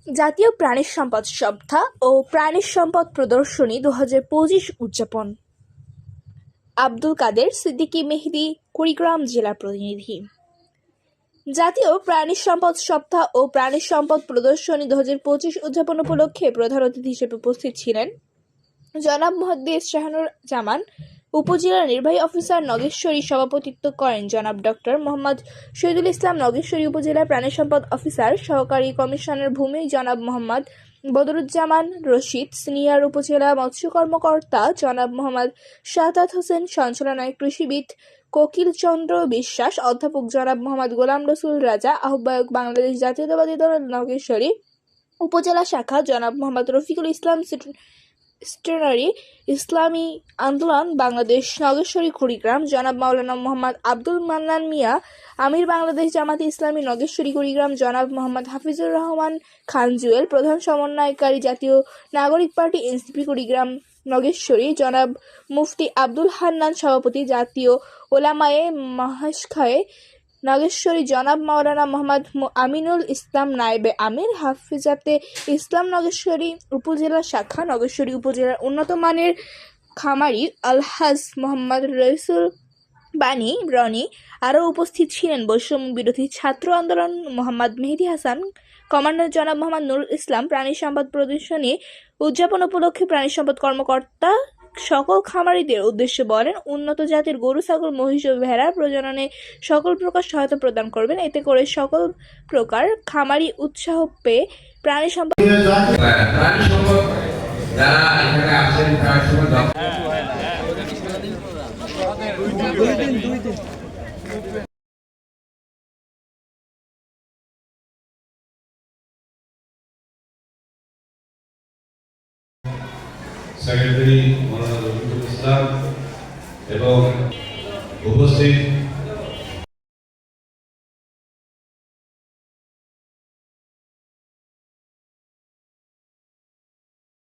জাতীয় প্রাণী সম্পদ সপ্তাহ ও প্রাণী সম্পদ প্রদর্শনী 2025 উদযাপন। আব্দুল কাদের সিদ্দিকী মেহেদী, কুড়িগ্রাম জেলা প্রতিনিধি। জাতীয় প্রাণী সম্পদ সপ্তাহ ও প্রাণী সম্পদ প্রদর্শনী 2025 উদযাপন উপলক্ষে প্রধান অতিথি হিসেবে উপস্থিত ছিলেন জনাব মুহাদ্দিস শাহানুর জামান, উপজেলা নির্বাহী অফিসার নগেশ্বরী। সভাপতিত্ব করেন জনাব ডক্টর মোহাম্মদ শহীদুল ইসলাম, নগেশ্বরী উপজেলা প্রাণী সম্পদ অফিসার। সহকারী কমিশনার ভূমি জনাব মোহাম্মদ বদরুজ্জামান রশিদ, সিনিয়র উপজেলা মৎস্য কর্মকর্তা জনাব মোহাম্মদ শাহাদাত হোসেন, সঞ্চালনায় কৃষিবিদ কোকিল চন্দ্র বিশ্বাস, অধ্যাপক জনাব মোহাম্মদ গোলাম রসুল রাজা, আহ্বায়ক বাংলাদেশ জাতীয়তাবাদী দল নগেশ্বরী উপজেলা শাখা জনাব মোহাম্মদ রফিকুল ইসলাম, সেক্রেটারি ইসলামী আন্দোলন বাংলাদেশ নগেশ্বরী কুড়িগ্রাম জনাব মাওলানা মোহাম্মদ আব্দুল মান্নান মিয়া, আমির বাংলাদেশ জামাতে ইসলামী নগেশ্বরী কুড়িগ্রাম জনাব মোহাম্মদ হাফিজুর রহমান খান জুয়েল, প্রধান সমন্বয়কারী জাতীয় নাগরিক পার্টি এনসিপি কুড়িগ্রাম নগেশ্বরী জনাব মুফতি আব্দুল হান্নান, সভাপতি জাতীয় ওলামায়ে মাহাশখায়ে নগেশ্বরী জনাব মাওলানা মোহাম্মদ আমিনুল ইসলাম, নায়েবে আমির হাফিজাতে ইসলাম নগেশ্বরী উপজেলা শাখা নগেশ্বরী উপজেলার উন্নত মানের খামারি আলহাজ মোহাম্মদ রইসুল বানী রনি। আরও উপস্থিত ছিলেন বৈষম্য বিরোধী ছাত্র আন্দোলন মোহাম্মদ মেহেদী হাসান, কমান্ডার জনাব মোহাম্মদ নুরুল ইসলাম। প্রাণী সম্পদ প্রদর্শনী উদযাপন উপলক্ষে প্রাণী সম্পদ কর্মকর্তা সকল খামারিদের উদ্দেশ্যে বলেন, উন্নত জাতের গরু, ছাগল, মহিষ ও ভেড়ার প্রজননে সকল প্রকার সহায়তা প্রদান করবেন। এতে করে সকল প্রকার খামারি উৎসাহ পেয়ে প্রাণী সম্পদ সেক্রেটারি মাওলানা রফিকুল ইসলাম এবং উপস্থিত